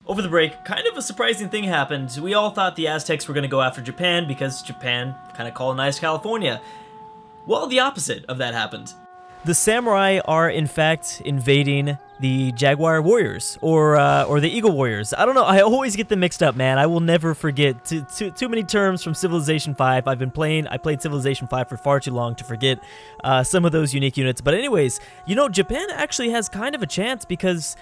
Over the break, kind of a surprising thing happened. We all thought the Aztecs were going to go after Japan because Japan kind of colonized California. Well, the opposite of that happened. The samurai are, in fact, invading the Jaguar warriors, or the Eagle warriors. I don't know, I always get them mixed up, man. I will never forget too many terms from Civilization 5. I played Civilization 5 for far too long to forget some of those unique units. But anyways, you know, Japan actually has kind of a chance because,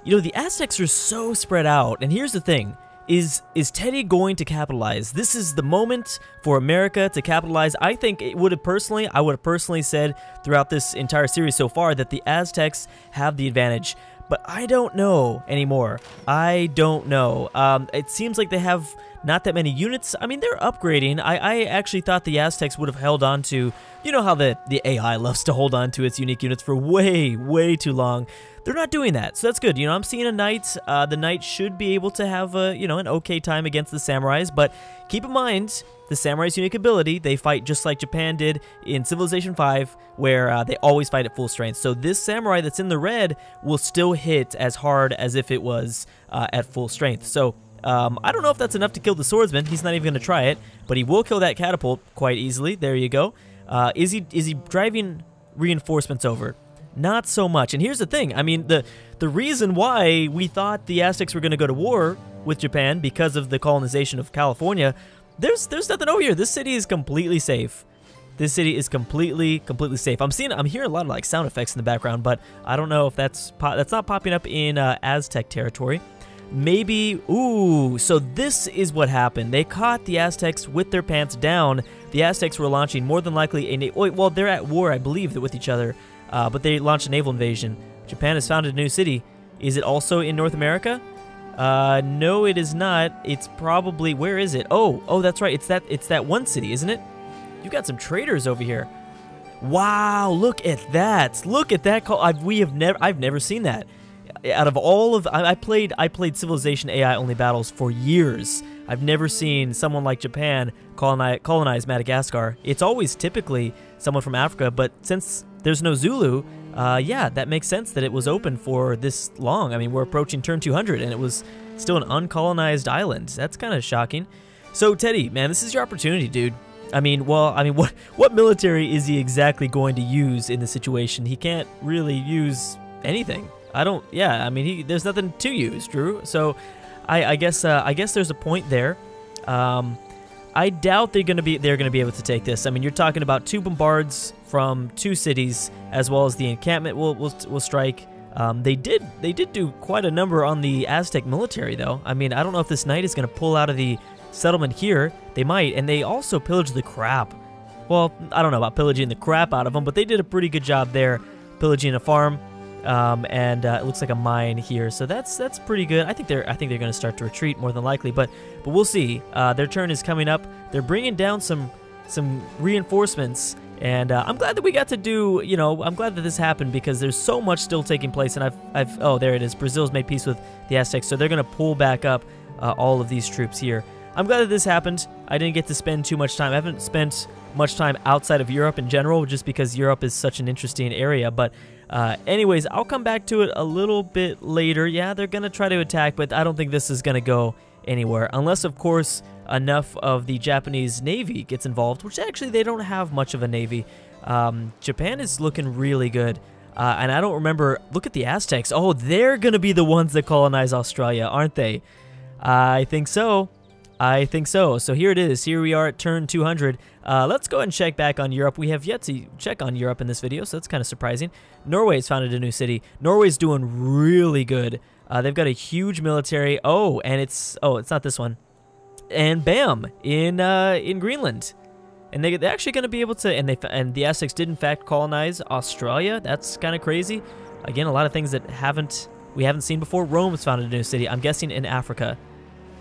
you know, the Aztecs are so spread out. And here's the thing. Is Teddy going to capitalize? This is the moment for America to capitalize. I think I would have personally said throughout this entire series so far that the Aztecs have the advantage. But I don't know anymore. I don't know. It seems like they have not that many units. I mean, they're upgrading. I actually thought the Aztecs would have held on to, you know how the AI loves to hold on to its unique units for way too long. They're not doing that, so that's good. You know, I'm seeing a knight. The knight should be able to have a, you know, an okay time against the samurais, but keep in mind the samurai's unique ability. They fight just like Japan did in Civilization 5, where they always fight at full strength. So this samurai that's in the red will still hit as hard as if it was at full strength. So I don't know if that's enough to kill the swordsman. He's not even going to try it, but he will kill that catapult quite easily. There you go. Is he driving reinforcements over? Not so much. And here's the thing. I mean, the reason why we thought the Aztecs were going to go to war with Japan because of the colonization of California, there's nothing over here. This city is completely safe. This city is completely safe. I'm hearing a lot of like sound effects in the background, but I don't know if that's not popping up in Aztec territory. Maybe, ooh, so this is what happened. They caught the Aztecs with their pants down. The Aztecs were launching more than likely well, they're at war, I believe, with each other. But they launched a naval invasion. Japan has founded a new city. Is it also in North America? No, it is not. It's probably, where is it? Oh, that's right. It's that one city, isn't it? You got some traders over here. Wow, look at that. Look at that. I've never seen that. Out of all of, I played Civilization AI only battles for years. I've never seen someone like Japan colonize Madagascar. It's always typically someone from Africa, but since there's no Zulu, yeah, that makes sense that it was open for this long. I mean, we're approaching turn 200, and it was still an uncolonized island. That's kind of shocking. So, Teddy, man, this is your opportunity, dude. I mean, what military is he exactly going to use in this situation? He can't really use anything. Yeah, I mean, there's nothing to use, Drew. So, I guess there's a point there. I doubt they're gonna be able to take this. I mean, you're talking about 2 bombards from 2 cities, as well as the encampment will strike. They did do quite a number on the Aztec military, though. I mean, I don't know if this knight is gonna pull out of the settlement here. They might, and they also pillaged the crap. Well, I don't know about pillaging the crap out of them, but they did a pretty good job there, pillaging a farm. And it looks like a mine here, so that's pretty good. I think they're going to start to retreat more than likely, but we'll see. Their turn is coming up. They're bringing down some reinforcements, and I'm glad that we got to do. You know, I'm glad that this happened because there's so much still taking place, and oh, there it is. Brazil's made peace with the Aztecs, so they're going to pull back up all of these troops here. I'm glad that this happened. I didn't get to spend too much time. I haven't spent much time outside of Europe in general, just because Europe is such an interesting area, but anyways, I'll come back to it a little bit later. Yeah, they're going to try to attack, but I don't think this is going to go anywhere. Unless, of course, enough of the Japanese Navy gets involved, which actually they don't have much of a Navy. Japan is looking really good. And I don't remember, look at the Aztecs. Oh, they're going to be the ones that colonize Australia, aren't they? I think so. I think so. So here it is. Here we are at turn 200. Let's go ahead and check back on Europe. We have yet to check on Europe in this video, so that's kind of surprising. Norway's founded a new city. Norway's doing really good. They've got a huge military. Oh, and it's not this one. And bam, in Greenland. And they're actually going to be able to, and the Aztecs did in fact colonize Australia. That's kind of crazy. Again, a lot of things that we haven't seen before. Rome's founded a new city. I'm guessing in Africa.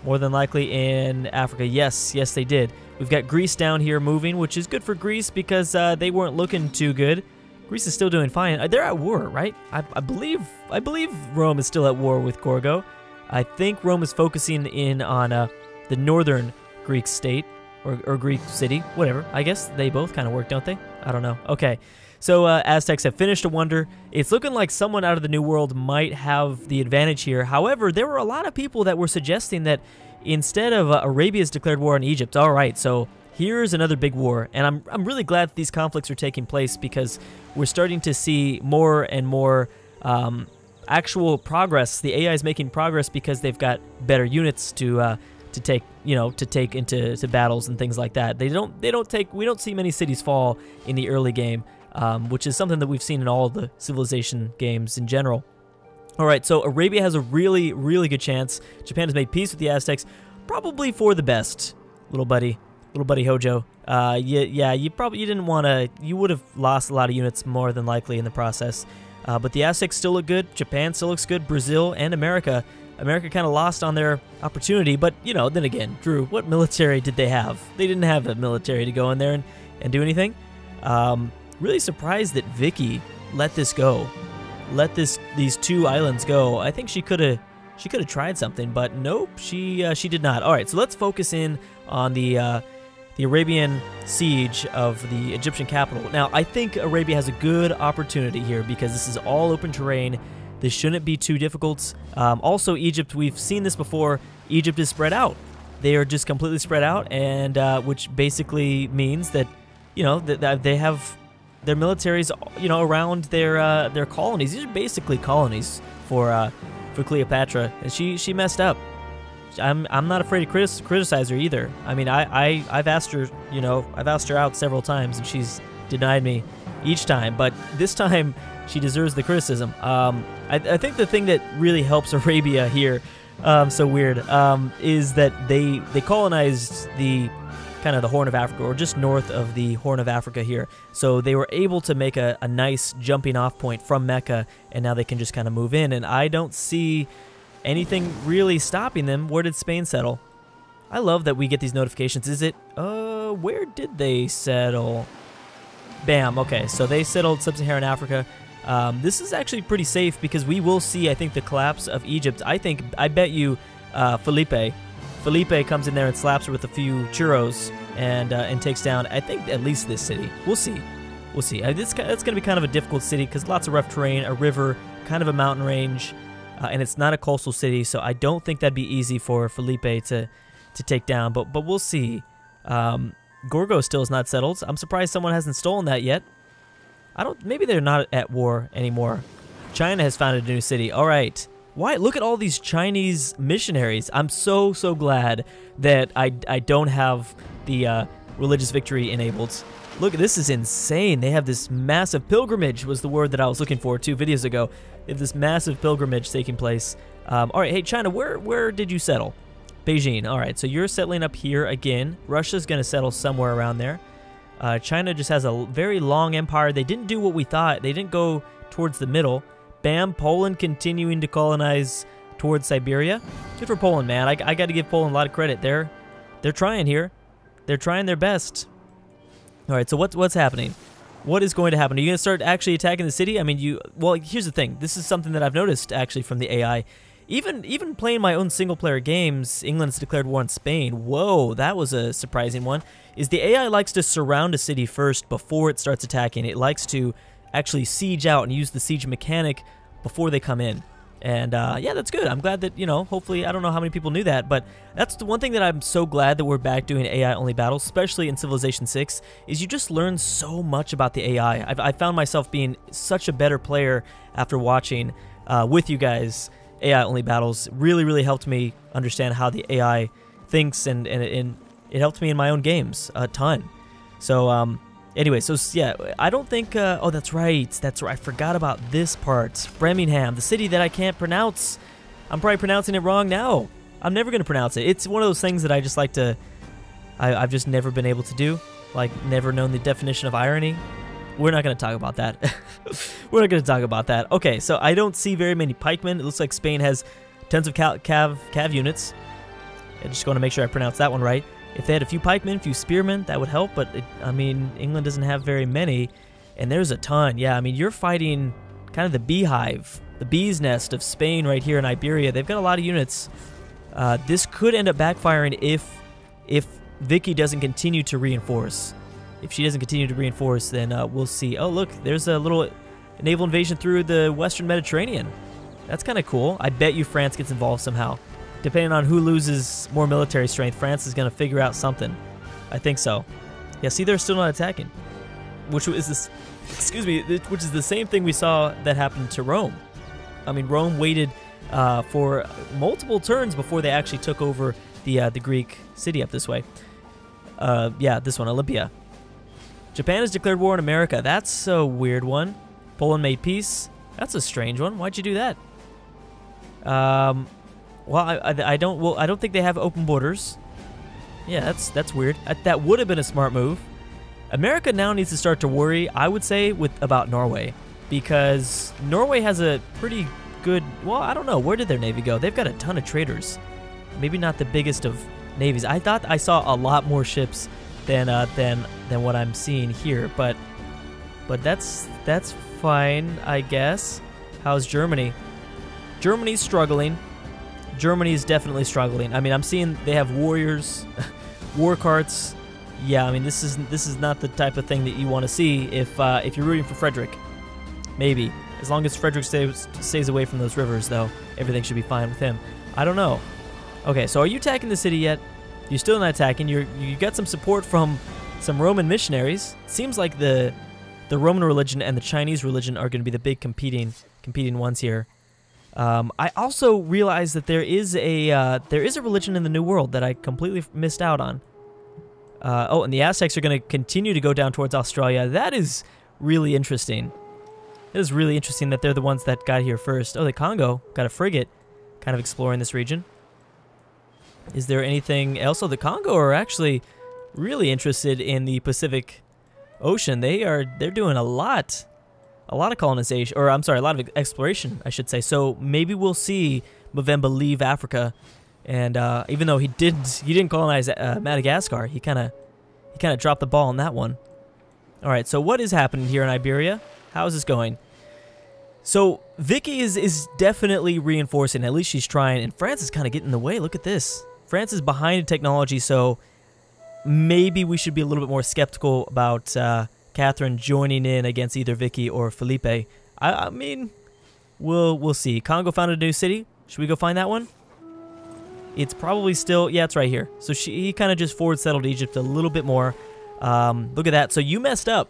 More than likely in Africa. Yes, they did. We've got Greece down here moving, which is good for Greece because they weren't looking too good. Greece is still doing fine. They're at war, right? I believe Rome is still at war with Kongo. I think Rome is focusing in on the northern Greek state or Greek city, whatever. I guess they both kind of work, don't they? I don't know. Okay. So Aztecs have finished a wonder. It's looking like someone out of the New World might have the advantage here. However, there were a lot of people that were suggesting that instead of Arabia's declared war on Egypt, all right, so here's another big war. And I'm really glad that these conflicts are taking place because we're starting to see more and more actual progress. The AI is making progress because they've got better units to take, to take into battles and things like that. We don't see many cities fall in the early game. Which is something that we've seen in all the Civilization games in general. All right, so Arabia has a really, really good chance. Japan has made peace with the Aztecs, probably for the best, little buddy Hojo. You didn't want to. You would have lost a lot of units more than likely in the process. But the Aztecs still look good. Japan still looks good. Brazil and America. America kind of lost on their opportunity, but then again, Drew, what military did they have? They didn't have a military to go in there and do anything. Really surprised that Vicky let this go, these two islands go. I think she could have tried something, but nope, she did not. All right, so let's focus in on the Arabian siege of the Egyptian capital. Now, I think Arabia has a good opportunity here because this is all open terrain. This shouldn't be too difficult. Also, Egypt, we've seen this before. Egypt is spread out. They are just completely spread out, and which basically means that that they have their militaries, around their colonies. These are basically colonies for Cleopatra, and she messed up. I'm not afraid to criticize her either. I mean, I've asked her, I've asked her out several times, and she's denied me each time. But this time, she deserves the criticism. I think the thing that really helps Arabia here, so weird, is that they colonized the kind of the Horn of Africa, or just north of the Horn of Africa here. So they were able to make a nice jumping off point from Mecca, and now they can just kind of move in, and I don't see anything really stopping them. Where did Spain settle? I love that we get these notifications. Is it, where did they settle? Bam, okay, so they settled Sub-Saharan Africa. This is actually pretty safe because we will see, I think, the collapse of Egypt. I bet you Felipe comes in there and slaps her with a few churros and takes down, I think, at least this city. We'll see. It's going to be kind of a difficult city because lots of rough terrain, a river, kind of a mountain range, and it's not a coastal city, so I don't think that'd be easy for Felipe to take down, but we'll see. Gorgo still is not settled. I'm surprised someone hasn't stolen that yet. Maybe they're not at war anymore. China has founded a new city. All right. Why? Look at all these Chinese missionaries. I'm so glad that I don't have the religious victory enabled. Look, this is insane. They have this massive pilgrimage, was the word that I was looking for 2 videos ago. They have this massive pilgrimage taking place. All right, hey, China, where did you settle? Beijing. All right, so you're settling up here again. Russia's going to settle somewhere around there. China just has a very long empire. They didn't do what we thought. They didn't go towards the middle. Bam, Poland continuing to colonize towards Siberia. Good for Poland, man. I got to give Poland a lot of credit. They're trying here. They're trying their best. All right, so what's happening? What is going to happen? Are you going to start actually attacking the city? I mean, well, here's the thing. This is something that I've noticed actually from the AI. Even playing my own single-player games, England's declared war on Spain. Whoa, that was a surprising one. Is the AI likes to surround a city first before it starts attacking. It likes to actually siege out and use the siege mechanic before they come in. And yeah, that's good. I'm glad that, hopefully, I don't know how many people knew that, but that's the one thing that I'm so glad that we're back doing AI-only battles, especially in Civilization 6, is you just learn so much about the AI. I found myself being such a better player after watching with you guys AI-only battles. Really helped me understand how the AI thinks, and it helped me in my own games a ton. So, anyway, so yeah, I don't think, oh, that's right, I forgot about this part. Birmingham, the city that I can't pronounce. I'm probably pronouncing it wrong now. I'm never going to pronounce it. It's one of those things that I just like to, I've just never been able to do, like never known the definition of irony. We're not going to talk about that. We're not going to talk about that. Okay, so I don't see very many pikemen. It looks like Spain has tons of cav units. I just want to make sure I pronounce that one right. If they had a few pikemen, a few spearmen, that would help, but I mean, England doesn't have very many, and there's a ton. Yeah, I mean, you're fighting kind of the beehive, the bee's nest of Spain right here in Iberia. They've got a lot of units. This could end up backfiring if Vicky doesn't continue to reinforce. if she doesn't continue to reinforce, then we'll see. Oh, look, there's a little naval invasion through the Western Mediterranean. That's kind of cool. I bet you France gets involved somehow. Depending on who loses more military strength, France is going to figure out something. I think so. Yeah, see, they're still not attacking. Which is this, excuse me, which is the same thing we saw that happened to Rome. I mean, Rome waited for multiple turns before they actually took over the Greek city up this way. Yeah, this one, Olympia. Japan has declared war on America. That's a weird one. Poland made peace. That's a strange one. Why'd you do that? Well, I don't think they have open borders. Yeah, that's weird. That would have been a smart move. America now needs to start to worry, I would say, about Norway, because Norway has a pretty good. Well, I don't know, where did their navy go? They've got a ton of traders. Maybe not the biggest of navies. I thought I saw a lot more ships than what I'm seeing here, but that's fine, I guess. How's Germany? Germany's struggling. Germany's definitely struggling. I mean, I'm seeing they have warriors, war carts. Yeah, I mean, this is not the type of thing that you want to see if you're rooting for Frederick. Maybe, as long as Frederick stays away from those rivers, though, everything should be fine with him. I don't know. Okay, so are you attacking the city yet? You're still not attacking. You got some support from some Roman missionaries. It seems like the Roman religion and the Chinese religion are going to be the big competing ones here. I also realized that there is a religion in the New World that I completely missed out on. Oh, and the Aztecs are going to continue to go down towards Australia. That is really interesting. It is really interesting that they're the ones that got here first. Oh, the Kongo got a frigate kind of exploring this region. Is there anything else? Oh, the Kongo are actually really interested in the Pacific Ocean. They're doing a lot of colonization, or I'm sorry, a lot of exploration, I should say. So maybe we'll see Movember leave Africa, and even though he didn't colonize Madagascar, he kind of dropped the ball on that one. All right, so what is happening here in Iberia? How is this going? So Vicky is definitely reinforcing. At least she's trying, and France is kind of getting in the way. Look at this. France is behind in technology, so maybe we should be a little bit more skeptical about Catherine joining in against either Vicky or Felipe. I mean, we'll see. Kongo founded a new city. Should we go find that one? It's probably still, yeah, it's right here. So he kind of just forward settled Egypt a little bit more. Look at that. So you messed up.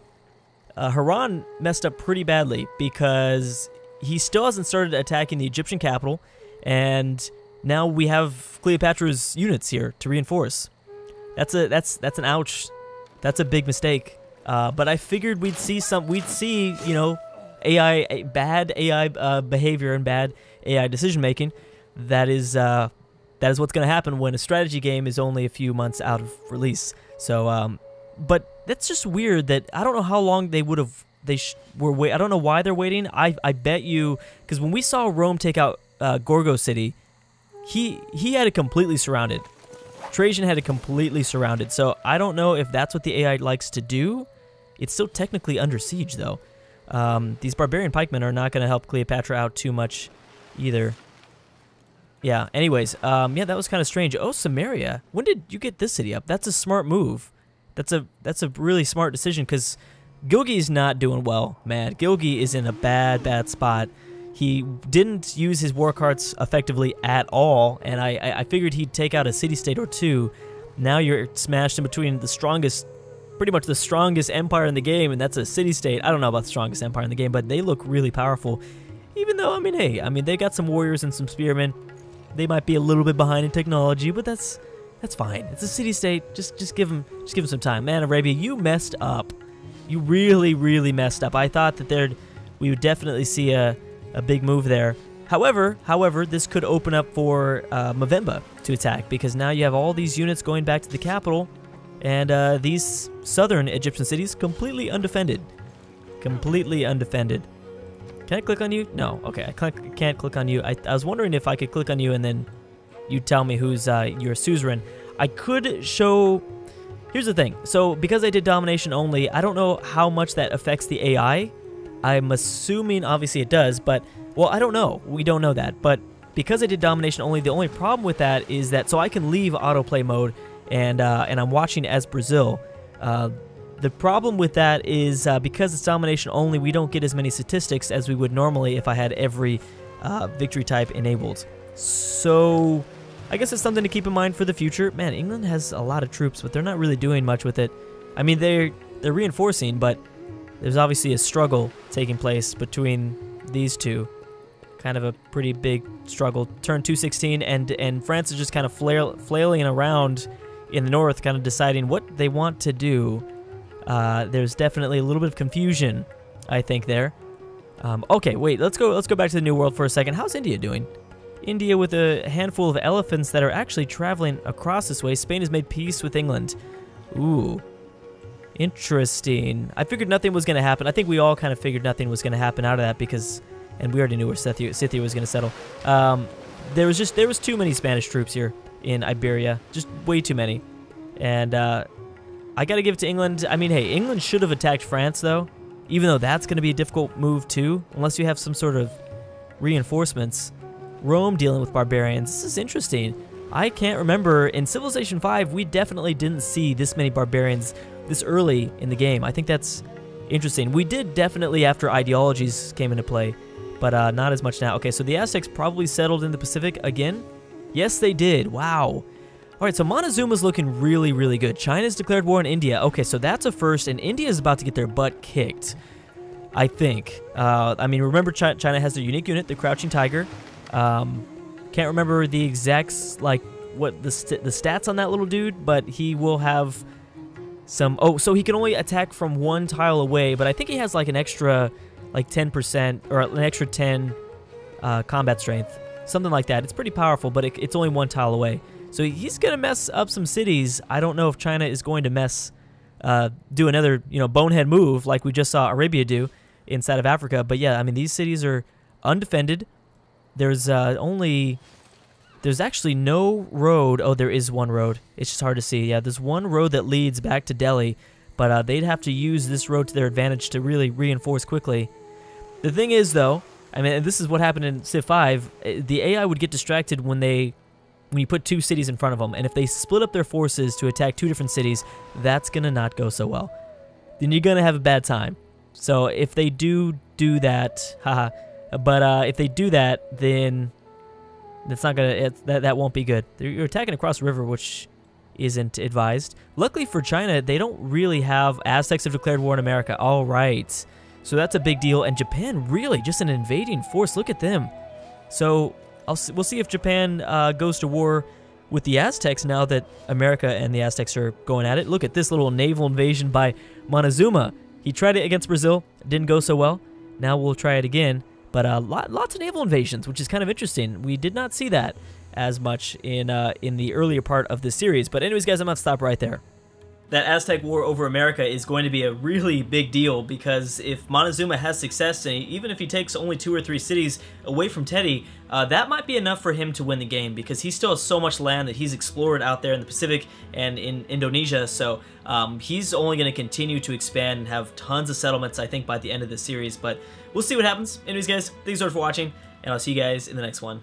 Haran messed up pretty badly because he still hasn't started attacking the Egyptian capital, and now we have Cleopatra's units here to reinforce. That's an ouch. That's a big mistake. But I figured we'd see you know, bad AI behavior and bad AI decision making. That is what's going to happen when a strategy game is only a few months out of release. So, but that's just weird that I don't know how long they would have. I don't know why they're waiting. I bet you, because when we saw Rome take out Gorgo City, he had it completely surrounded. Trajan had it completely surrounded. So I don't know if that's what the AI likes to do. It's still technically under siege, though. These barbarian pikemen are not going to help Cleopatra out too much either. Yeah, anyways, yeah, that was kind of strange. Oh, Sumeria. When did you get this city up? That's a smart move. That's a really smart decision, because Gilgi's not doing well, man. Gilgi is in a bad spot. He didn't use his war carts effectively at all, and I figured he'd take out a city-state or two. Now you're smashed in between the strongest, pretty much the strongest empire in the game, and that's a city-state. I don't know about the strongest empire in the game, but they look really powerful. Even though, I mean, hey, I mean, they got some warriors and some spearmen. They might be a little bit behind in technology, but that's fine. It's a city-state. Just give them some time. Man, Arabia, you messed up. You really messed up. I thought that we would definitely see a big move there. However, this could open up for Movember to attack, because now you have all these units going back to the capital, and these southern Egyptian cities completely undefended. Completely undefended. Can I click on you? No. Okay, I can't click on you. I was wondering if I could click on you and then you tell me who's your suzerain. I could show... Here's the thing. So, because I did domination only, I don't know how much that affects the AI. I'm assuming, obviously, it does, but... Well, I don't know. We don't know that. But because I did domination only, the only problem with that is that... So, I can leave autoplay mode, and I'm watching as Brazil. The problem with that is because it's domination only, we don't get as many statistics as we would normally if I had every victory type enabled. So I guess it's something to keep in mind for the future. Man, England has a lot of troops, but they're not really doing much with it. I mean, they're reinforcing, but there's obviously a struggle taking place between these two. Kind of a pretty big struggle. Turn 216, and France is just kind of flailing around in the north, kind of deciding what they want to do. There's definitely a little bit of confusion, I think, there. Okay, wait, let's go back to the New World for a second. How's India doing? India with a handful of elephants that are actually traveling across this way. Spain has made peace with England. Ooh. Interesting. I figured nothing was going to happen. I think we all kind of figured nothing was going to happen out of that because, and we already knew where Scythia was going to settle. There was too many Spanish troops here in Iberia. Just way too many. And I got to give it to England. I mean, hey, England should have attacked France, though. Even though that's going to be a difficult move, too. Unless you have some sort of reinforcements. Rome dealing with barbarians. This is interesting. I can't remember. In Civilization 5, we definitely didn't see this many barbarians this early in the game. I think that's interesting. We did definitely after ideologies came into play, but not as much now. Okay, so the Aztecs probably settled in the Pacific again? Yes, they did. Wow. All right, so Montezuma's looking really, really good. China's declared war on India. Okay, so that's a first, and India's about to get their butt kicked, I think. I mean, remember China has their unique unit, the Crouching Tiger. Can't remember the exact, like, what the stats on that little dude, but he will have some... Oh, so he can only attack from one tile away, but I think he has, like, an extra, like, 10%, or an extra 10 combat strength. Something like that. It's pretty powerful, but it's only one tile away. So he's going to mess up some cities. I don't know if China is going to do another, bonehead move like we just saw Arabia do inside of Africa. But yeah, I mean, these cities are undefended. There's actually no road. Oh, there is one road. It's just hard to see. Yeah, there's one road that leads back to Delhi, but they'd have to use this road to their advantage to really reinforce quickly. The thing is, though, I mean, this is what happened in Civ 5. The AI would get distracted when you put two cities in front of them, and if they split up their forces to attack two different cities, that's gonna not go so well. Then you're gonna have a bad time. So if they do that, haha. But if they do that, then that's not gonna. That won't be good. You're attacking across the river, which isn't advised. Luckily for China, they don't really have Aztecs have declared war on America. All right, so that's a big deal. And Japan really just an invading force. Look at them. So we'll see if Japan goes to war with the Aztecs now that America and the Aztecs are going at it. Look at this little naval invasion by Montezuma. He tried it against Brazil, didn't go so well. Now we'll try it again. But lots of naval invasions, which is kind of interesting. We did not see that as much in the earlier part of this series. But anyways, guys, I'm going to stop right there. That Aztec war over America is going to be a really big deal because if Montezuma has success, and even if he takes only 2 or 3 cities away from Teddy, that might be enough for him to win the game because he still has so much land that he's explored out there in the Pacific and in Indonesia. So he's only going to continue to expand and have tons of settlements, I think, by the end of the series. But we'll see what happens. Anyways, guys, thanks so much for watching, and I'll see you guys in the next one.